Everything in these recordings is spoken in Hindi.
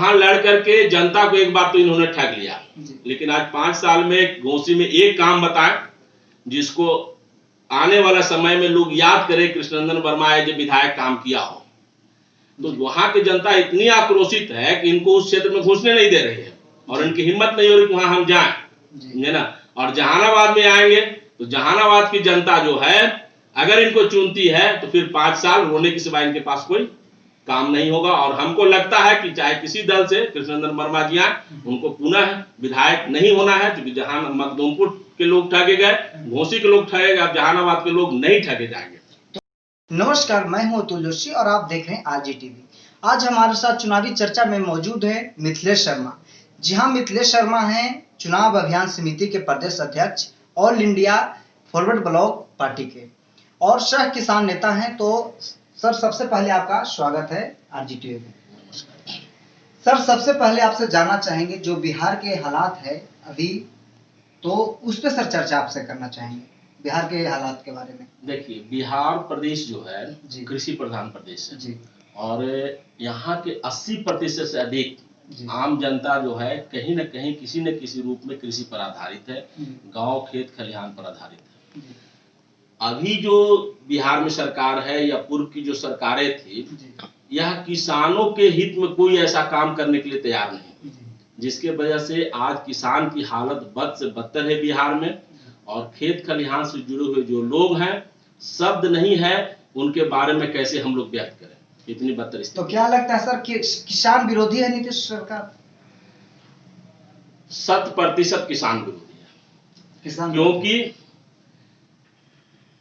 वहां लड़ करके जनता को एक बार तो इन्होंने ठग लिया, लेकिन आज 5 साल में घोसी में एक काम बताए जिसको आने वाला समय में लोग याद करें कृष्णनंदन वर्मा जो विधायक काम किया हो। तो वहां की जनता इतनी आक्रोशित है कि इनको उस क्षेत्र में घुसने नहीं दे रही है और इनकी हिम्मत नहीं हो रही कि वहां हम जाएं, समझे ना। और जहानाबाद में आएंगे तो जहानाबाद की जनता जो है अगर इनको चुनती है तो फिर 5 साल रोने के सिवाय इनके पास कोई काम नहीं होगा। और हमको लगता है कि चाहे किसी दल से कृष्णनंदन वर्मा जी आए, उनको पुनः विधायक नहीं होना है, क्योंकि जहां मखदूमपुर के लोग ठगे गए, घोसी के लोग ठगे गए, अब जहानाबाद के लोग नहीं ठगे जाएंगे। नमस्कार, मैं हूं अतुल जोशी और आप देख रहे हैं आरजी टीवी। आज हमारे साथ चुनावी चर्चा में मौजूद है मिथिलेश शर्मा। जी हां, मिथिलेश शर्मा हैं चुनाव अभियान समिति के प्रदेश अध्यक्ष, all India forward block party के और सह किसान नेता हैं। तो सर, सबसे पहले आपका स्वागत है आरजी टीवी में। सर, सबसे पहले आपसे जानना चाहेंगे जो बिहार के हालात है अभी, तो उस पर सर चर्चा आपसे करना चाहेंगे, बिहार के हालात के बारे में। देखिए, बिहार प्रदेश जो है कृषि प्रधान प्रदेश है जी। और यहाँ के 80% से अधिक आम जनता जो है कहीं न कहीं किसी न किसी रूप में कृषि पर आधारित है, गांव खेत खलिहान पर आधारित है। अभी जो बिहार में सरकार है या पूर्व की जो सरकारें थी, यह किसानों के हित में कोई ऐसा काम करने के लिए तैयार नहीं, जिसके वजह से आज किसान की हालत बद से बदतर है बिहार में। और खेत खलिहान से जुड़े हुए जो लोग हैं, शब्द नहीं है उनके बारे में कैसे हम लोग व्यक्त करें, इतनी बदतर स्थिति। तो क्या लगता है सर कि किसान विरोधी है नीतीश सरकार? 100% किसान विरोधी है, किसान, क्योंकि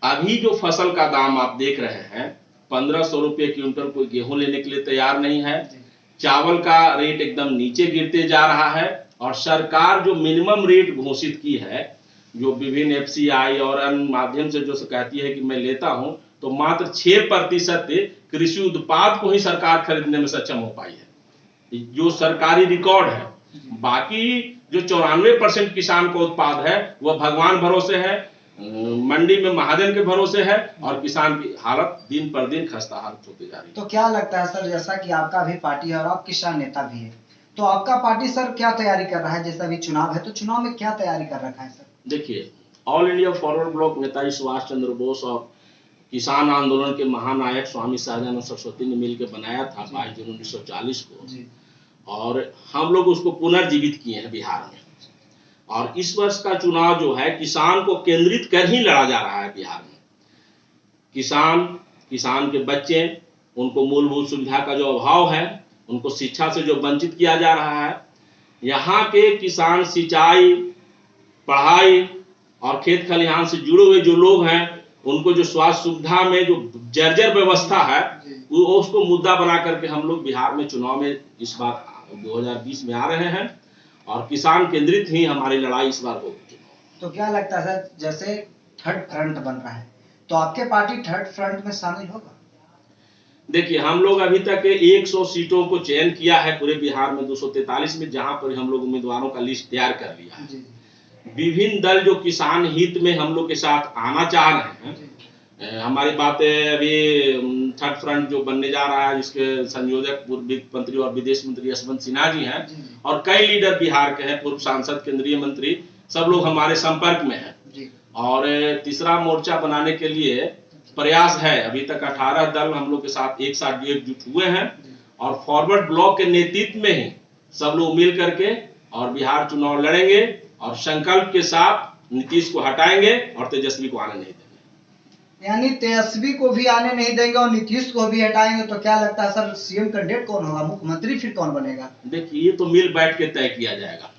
अभी जो फसल का दाम आप देख रहे हैं, 1500 रुपये क्विंटल कोई गेहूं लेने के लिए तैयार नहीं है। चावल का रेट एकदम नीचे गिरते जा रहा है और सरकार जो मिनिमम रेट घोषित की है, जो विभिन्न एफसीआई और अन्य माध्यम से जो कहती है कि मैं लेता हूं, तो मात्र 6% कृषि उत्पाद को ही सरकार खरीदने में सक्षम हो पाई है, जो सरकारी रिकॉर्ड है। बाकी जो 94% किसान का उत्पाद है वह भगवान भरोसे है, मंडी में महाजन के भरोसे है और किसान की हालत दिन पर दिन खस्ता हालत होती जा रही है। तो क्या लगता है सर, जैसा कि आपका भी पार्टी है और आप किसान नेता भी है, तो आपका पार्टी सर क्या तैयारी कर रहा है? जैसा अभी चुनाव है तो चुनाव में क्या तैयारी कर रखा है सर? देखिए, all India forward block Netaji Subhash Chandra Bose और किसान आंदोलन के महानायक स्वामी सहजानंद सरस्वती ने मिलकर बनाया था 22 जून 1940 को, और हम लोग उसको पुनर्जीवित किए हैं बिहार में। और इस वर्ष का चुनाव जो है किसान को केंद्रित कर ही लड़ा जा रहा है बिहार में। किसान के बच्चे, उनको मूलभूत सुविधा का जो अभाव है, उनको शिक्षा से जो वंचित किया जा रहा है, यहाँ के किसान सिंचाई, पढ़ाई और खेत खलिहान से जुड़े हुए जो लोग हैं, उनको जो स्वास्थ्य सुविधा में जो जर्जर व्यवस्था है, वो उसको मुद्दा बना करके हम लोग बिहार में चुनाव में इस बार 2020 में आ रहे हैं और किसान केंद्रित ही हमारी लड़ाई इस बार होगी। तो क्या लगता है सर, जैसे थर्ड फ्रंट बन रहा है, तो आपके पार्टी थर्ड फ्रंट में शामिल होगा? देखिए, हम लोग अभी तक 100 सीटों को चयन किया है पूरे बिहार में 243 में, जहां पर हम लोग उम्मीदवारों का लिस्ट तैयार कर लिया है। विभिन्न दल जो किसान हित में हम लोग के साथ आना चाह रहे हैं, हमारी बातें अभी थर्ड फ्रंट जो बनने जा रहा है, जिसके संयोजक पूर्व वित्त मंत्री और विदेश मंत्री यशवंत सिन्हा जी हैं और कई लीडर बिहार के हैं, पूर्व सांसद, केंद्रीय मंत्री, सब लोग हमारे संपर्क में हैं। और तीसरा मोर्चा बनाने के लिए प्रयास है। अभी तक 18 दल हम लोग के साथ एक साथ एकजुट हुए हैं और फॉरवर्ड ब्लॉक के नेतृत्व में ही सब लोग मिल करके और बिहार चुनाव लड़ेंगे और संकल्प के साथ नीतीश को हटाएंगे और तेजस्वी को आने नहीं देंगे। यानी तेजस्वी को भी आने नहीं देंगे और नीतीश को भी हटाएंगे। तो क्या लगता है सर, सीएम कैंडिडेट कौन होगा, मुख्यमंत्री फिर कौन बनेगा? देखिए, ये तो मिल बैठ के तय किया जाएगा,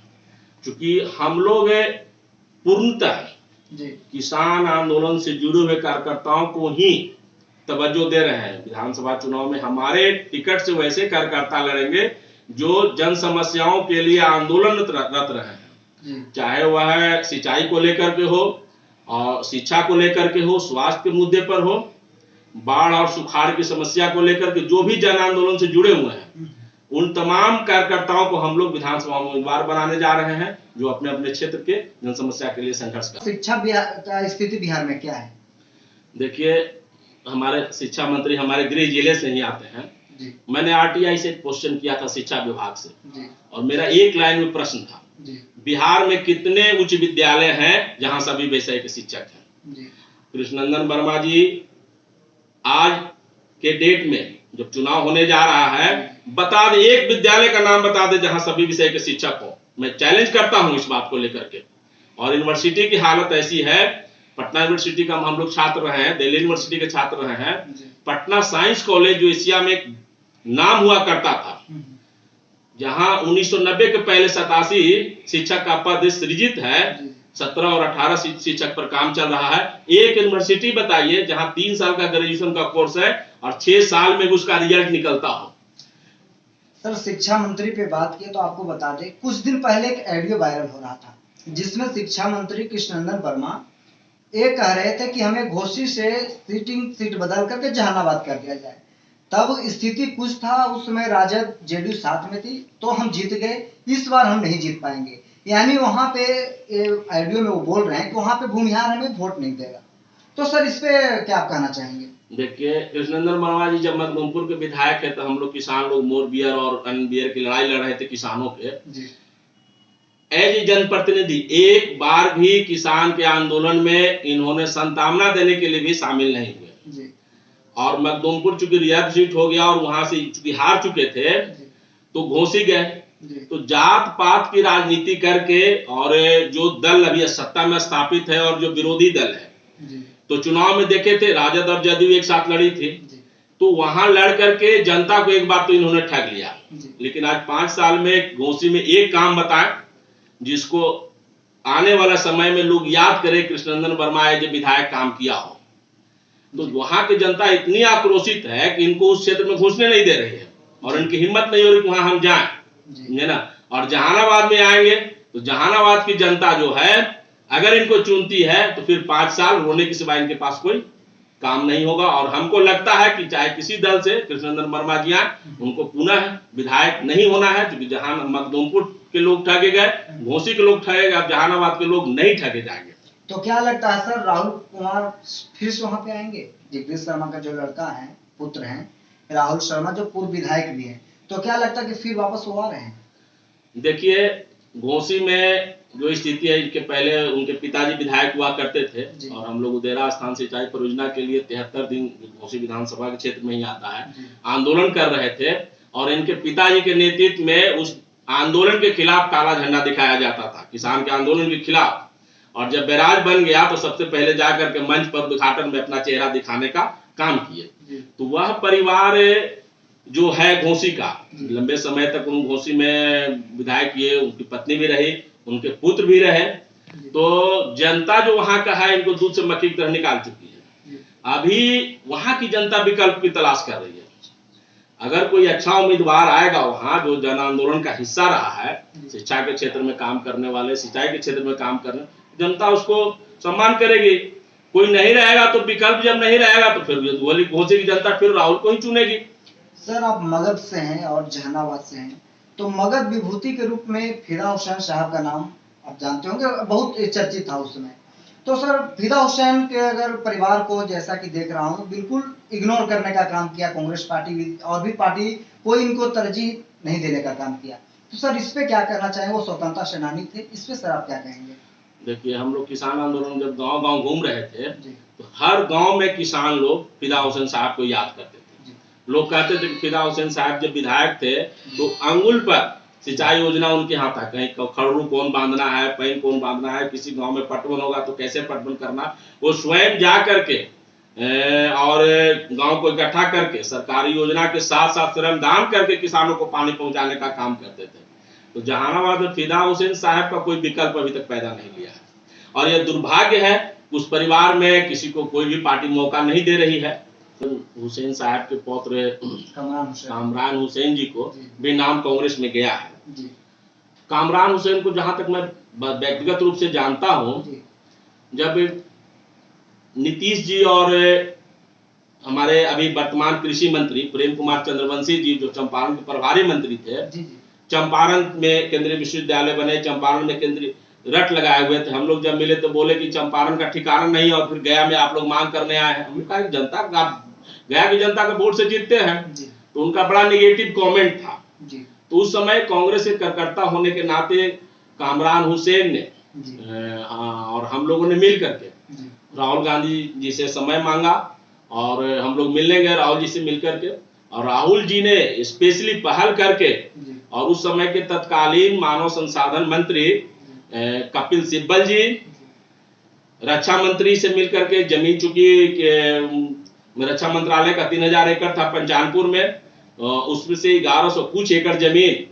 क्योंकि हम लोग पूर्णतः किसान आंदोलन से जुड़े हुए कार्यकर्ताओं को ही तवज्जो दे रहे हैं। विधानसभा चुनाव में हमारे टिकट से वैसे कार्यकर्ता लड़ेंगे जो जन समस्याओं के लिए आंदोलनरत रहे हैं, चाहे वह सिंचाई को लेकर के हो और शिक्षा को लेकर के हो, स्वास्थ्य के मुद्दे पर हो, बाढ़ और सुखाड़ की समस्या को लेकर के जो भी जन आंदोलन से जुड़े हुए हैं, उन तमाम कार्यकर्ताओं को हम लोग विधानसभा में उम्मीदवार बनाने जा रहे हैं, जो अपने अपने क्षेत्र के जन समस्या के लिए संघर्ष कर। शिक्षा का स्थिति बिहार में क्या है? देखिए, हमारे शिक्षा मंत्री हमारे गृह जिले से ही आते हैं, जी। मैंने आरटीआई से क्वेश्चन किया था शिक्षा विभाग से, जी। और मेरा एक लाइन में प्रश्न था, जी। बिहार में कितने उच्च विद्यालय हैं जहां सभी विषय के शिक्षक हैं? जी। कृष्णनंदन वर्मा जी, आज के डेट में जब चुनाव होने जा रहा है, बता दे, एक विद्यालय का नाम बता दे जहां सभी विषय के शिक्षक हो। मैं चैलेंज करता हूं इस बात को लेकर के। और यूनिवर्सिटी की हालत ऐसी है, पटना यूनिवर्सिटी का हम लोग छात्र रहे हैं, दिल्ली यूनिवर्सिटी के छात्र रहे हैं, पटना साइंस कॉलेज जो एशिया में एक नाम हुआ करता था, जहां 1990 के पहले 87 शिक्षक का पद सृजित है, 17 और 18 शिक्षक पर काम चल रहा है। एक यूनिवर्सिटी बताइए जहां 3 साल का ग्रेजुएशन का कोर्स है और 6 साल में उसका रिजल्ट निकलता हो। सर, शिक्षा मंत्री पे बात की तो आपको बता दें, कुछ दिन पहले एक ऑडियो वायरल हो रहा था जिसमें शिक्षा मंत्री कृष्णनंदन वर्मा ये कह रहे थे कि हमें घोसी से सीट बदल करके जहानाबाद कर दिया जाए। तब स्थिति कुछ था, उस समय राजद जेडीयू साथ में थी, तो हम जीत गए, इस बार हम नहीं जीत पाएंगे। यानी वहां पे ऑडियो में वो बोल रहे हैं कि वहां पे भूमिहार हमें वोट नहीं देगा। तो सर, इस पे क्या आप कहना चाहेंगे? देखिए, कृष्णनंदन वर्मा जी जब मखदूमपुर के विधायक है तो हम लोग किसान लोग मोर बियर और अन बियर की लड़ाई लड़ रहे थे किसानों के। एज ए जनप्रतिनिधि एक बार भी किसान के आंदोलन में इन्होंने संतावना देने के लिए भी शामिल नहीं हुए। और मखदूमपुर चूंकि रियायत सीट हो गया और वहां से चूंकि हार चुके थे तो घोसी गए। तो जात पात की राजनीति करके, और जो दल अभी सत्ता में स्थापित है और जो विरोधी दल है, तो चुनाव में देखे थे राजद और जदयू एक साथ लड़ी थी, तो वहां लड़ करके जनता को एक बार तो इन्होंने ठग लिया। लेकिन आज 5 साल में घोसी में एक काम बताएं जिसको आने वाला समय में लोग याद करें कृष्णनंदन वर्मा एज विधायक काम किया हो। तो वहां की जनता इतनी आक्रोशित है कि इनको उस क्षेत्र में घुसने नहीं दे रही है और इनकी हिम्मत नहीं हो रही कि वहां हम जाएं, है ना। और जहानाबाद में आएंगे तो जहानाबाद की जनता जो है अगर इनको चुनती है तो फिर 5 साल रोने के सिवाय इनके पास कोई काम नहीं होगा। और हमको लगता है कि चाहे किसी दल से कृष्णनंदन वर्मा जी आए, उनको पुनः विधायक नहीं होना है, क्योंकि जहां मखदूमपुर के लोग ठगे गए, घोसी के लोग ठगे गए, अब जहानाबाद के लोग नहीं ठगे जाएंगे। तो क्या लगता है सर, राहुल कुमार फिर से वहां पे आएंगे? जगदीश शर्मा का जो लड़का है, पुत्र हैं राहुल शर्मा, जो पूर्व विधायक भी हैं, तो क्या लगता है कि फिर वापस वो आ रहे हैं? देखिए, घोसी में जो स्थिति है, इसके पहले उनके पिताजी विधायक हुआ करते थे और हम लोग उदेरा स्थान सिंचाई परियोजना के लिए 73 दिन घोसी विधानसभा के क्षेत्र में ही आता है, आंदोलन कर रहे थे। और इनके पिताजी के नेतृत्व में उस आंदोलन के खिलाफ काला झंडा दिखाया जाता था, किसान के आंदोलन के खिलाफ। और जब बैराज बन गया तो सबसे पहले जाकर के मंच पर उद्घाटन में अपना चेहरा दिखाने का काम किए। तो वह परिवार जो है घोसी का, लंबे समय तक उन घोसी में विधायक किए, उनकी पत्नी भी रही, उनके पुत्र भी रहे। तो जनता जो वहां का है, इनको दूध से मक्खी की तरह निकाल चुकी है। अभी वहां की जनता विकल्प की तलाश कर रही है। अगर कोई अच्छा उम्मीदवार आएगा वहां जो जन आंदोलन का हिस्सा रहा है, शिक्षा के क्षेत्र में काम करने वाले, सिंचाई के क्षेत्र में काम करने, जनता उसको सम्मान करेगी। कोई नहीं रहेगा तो विकल्प जब नहीं रहेगा तो फिर घोसी की जनता फिर राहुल को ही चुनेगी। सर, आप मगध से हैं और जहानाबाद से हैं, तो मगध विभूति के रूप में फिदा हुसैन साहब का नाम आप जानते होंगे, बहुत चर्चित था उस समय। तो सर, फिदा हुसैन के अगर परिवार को, जैसा कि देख रहा हूँ, बिल्कुल इग्नोर करने का काम किया कांग्रेस पार्टी भी, और भी पार्टी कोई इनको तरजीह नहीं देने का काम किया। तो सर, इस पे क्या कहना चाहेंगे? वो स्वतंत्रता सेनानी थे, इस पे सर आप क्या कहेंगे? देखिए, हम लोग किसान आंदोलन जब गांव-गांव घूम रहे थे तो हर गांव में किसान लोग फिदा हुसैन साहब को याद करते थे। लोग कहते थे कि फिदा हुसैन साहब जब विधायक थे तो अंगुल पर सिंचाई योजना उनके यहाँ था, कहीं खड़रू कौन बांधना है, पैन कौन बांधना है, किसी गांव में पटवन होगा तो कैसे पटवन करना, वो स्वयं जा करके और गांव को इकट्ठा करके सरकारी योजना के साथ साथ श्रमदान करके किसानों को पानी पहुंचाने का काम करते थे। तो जहानाबाद में फिदा हुसैन साहब का कोई विकल्प अभी तक पैदा नहीं लिया है। और यह दुर्भाग्य है, उस परिवार में किसी को कोई भी पार्टी मौका नहीं दे रही है। हुसैन साहब के पौत्र कामरान हुसैन जी को भी नाम कांग्रेस में गया है। कामरान हुसैन को जहां तक मैं व्यक्तिगत रूप से जानता हूं, जब नीतीश जी और हमारे अभी वर्तमान कृषि मंत्री प्रेम कुमार चंद्रवंशी जी जो चंपारण के प्रभारी मंत्री थे, चंपारण में केंद्रीय विश्वविद्यालय बने, चंपारण में केंद्रीय रट लगाए हुए थे। हम लोग जब मिले तो बोले कि चंपारण का ठिकाना नहीं और फिर गया में आप लोग मांग करने आए हैं। हमने कहा जनता का, गया की जनता का वोट से जीतते हैं, तो उनका बड़ा निगेटिव कमेंट था जी। तो उस समय कांग्रेस के कार्यकर्ता होने के नाते कामरान हुसैन ने और हम लोगों ने मिल करके राहुल गांधी जी से समय मांगा और हम लोग मिलने गए राहुल जी से मिलकर के, और राहुल जी ने स्पेशली पहल करके और उस समय के तत्कालीन मानव संसाधन मंत्री कपिल सिब्बल जी, रक्षा मंत्री से मिलकर के जमीन, चूंकि रक्षा मंत्रालय का 3000 एकड़ था पंचानपुर में, उसमें से 1100 कुछ एकड़ जमीन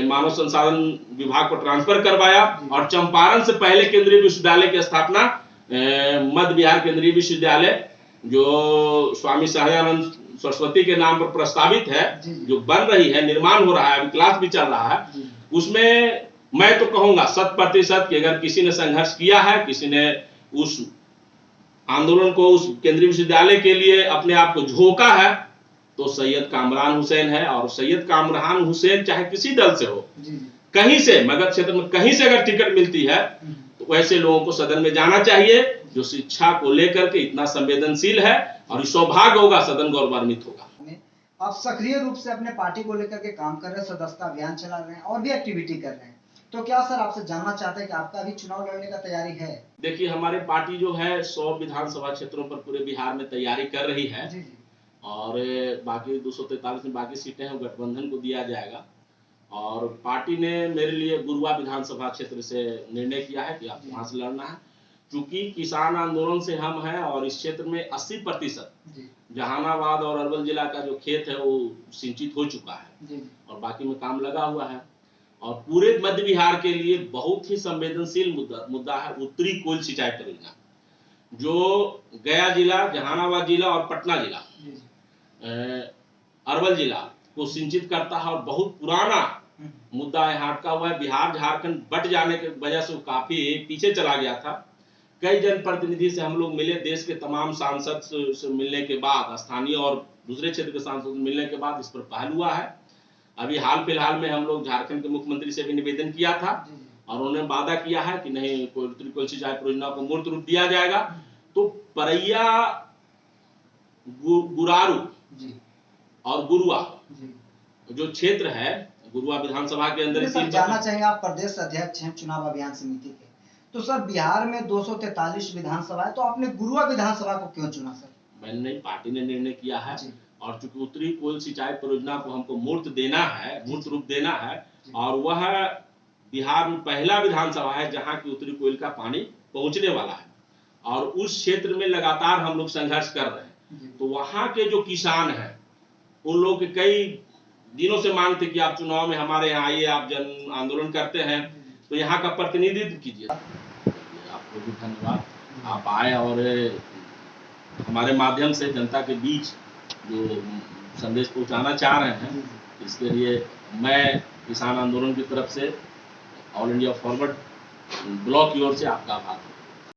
मानव संसाधन विभाग को ट्रांसफर करवाया और चंपारण से पहले केंद्रीय विश्वविद्यालय की स्थापना मध्य बिहार केंद्रीय विश्वविद्यालय जो स्वामी सहजानंद सरस्वती के नाम पर प्रस्तावित है, जो बन रही है, निर्माण हो रहा है, अभी क्लास भी चल रहा है, उसमें मैं तो कहूंगा 100% कि अगर किसी ने संघर्ष किया है, किसी ने उस आंदोलन को, उस केंद्रीय विश्वविद्यालय के लिए अपने आप को झोंका है, तो सैयद कामरान हुसैन है। और सैयद कामरान हुसैन चाहे किसी दल से हो, कहीं से मगध क्षेत्र में कहीं से अगर टिकट मिलती है तो वैसे लोगों को सदन में जाना चाहिए जो शिक्षा को लेकर के इतना संवेदनशील है, और सौभाग्य होगा, सदन गौरवान्वित होगा। आप सक्रिय रूप से अपने पार्टी को लेकर के काम कर रहे हैं, सदस्यता अभियान चला रहे हैं और भी एक्टिविटी कर रहे हैं, तो क्या सर आपसे जानना चाहते हैं कि आपका भी चुनाव लड़ने का तैयारी है? देखिए, हमारे पार्टी जो है 100 विधानसभा क्षेत्रों पर पूरे बिहार में तैयारी कर रही है। जी। और बाकी 243 में बाकी सीटें हैं वो गठबंधन को दिया जाएगा। और पार्टी ने मेरे लिए गुरुआ विधानसभा क्षेत्र से निर्णय किया है कि आपको वहां से लड़ना है, क्योंकि किसान आंदोलन से हम हैं और इस क्षेत्र में 80% जहानाबाद और अरवल जिला का जो खेत है वो सिंचित हो चुका है और बाकी में काम लगा हुआ है। और पूरे मध्य बिहार के लिए बहुत ही संवेदनशील मुद्दा है उत्तरी कोयल सिंचाई परियोजना, जो गया जिला, जहानाबाद जिला और पटना जिला, अरवल जिला को सिंचित करता है और बहुत पुराना मुद्दा यहाँ अटका हुआ है। बिहार झारखंड बट जाने की वजह से वो काफी पीछे चला गया था। कई जनप्रतिनिधि से हम लोग मिले, देश के तमाम सांसद से मिलने के बाद, स्थानीय और दूसरे क्षेत्र के सांसद मिलने के बाद इस पर पहल हुआ है। अभी हाल फिलहाल में हम लोग झारखंड के मुख्यमंत्री से भी निवेदन किया था और उन्होंने वादा किया है कि नहीं, उत्तरी कोयल सिंचाई परियोजना को मूर्त रूप दिया जाएगा। तो परैया, गुरारू और गुरुआ जो क्षेत्र है, गुरुआ विधानसभा के अंदर जानना चाहेंगे, आप प्रदेश अध्यक्ष हैं चुनाव अभियान समिति के, तो सर बिहार में 243 विधानसभा है, तो आपने गुरुआ विधानसभा को क्यों चुना सर? मैंने नहीं, पार्टी ने निर्णय किया है और चूंकि उत्तरी कोयल सिंचाई परियोजना को हमको मूर्त देना है, मूर्त रूप देना है, और वह बिहार में पहला विधानसभा है जहां की उत्तरी कोयल का पानी पहुंचने वाला है और उस क्षेत्र में लगातार हम लोग संघर्ष कर रहे हैं। तो वहां के जो किसान हैं उन लोगों के कई दिनों से मांग थी कि आप चुनाव में हमारे यहाँ आइए, आप जन आंदोलन करते हैं तो यहाँ का प्रतिनिधित्व कीजिए। आपको भी धन्यवाद, आप आए और हमारे माध्यम से जनता के बीच जो संदेश पहुंचाना चाह रहे हैं, इसके लिए मैं किसान आंदोलन की तरफ से ऑल इंडिया फॉरवर्ड ब्लॉक की ओर से आपका आभार।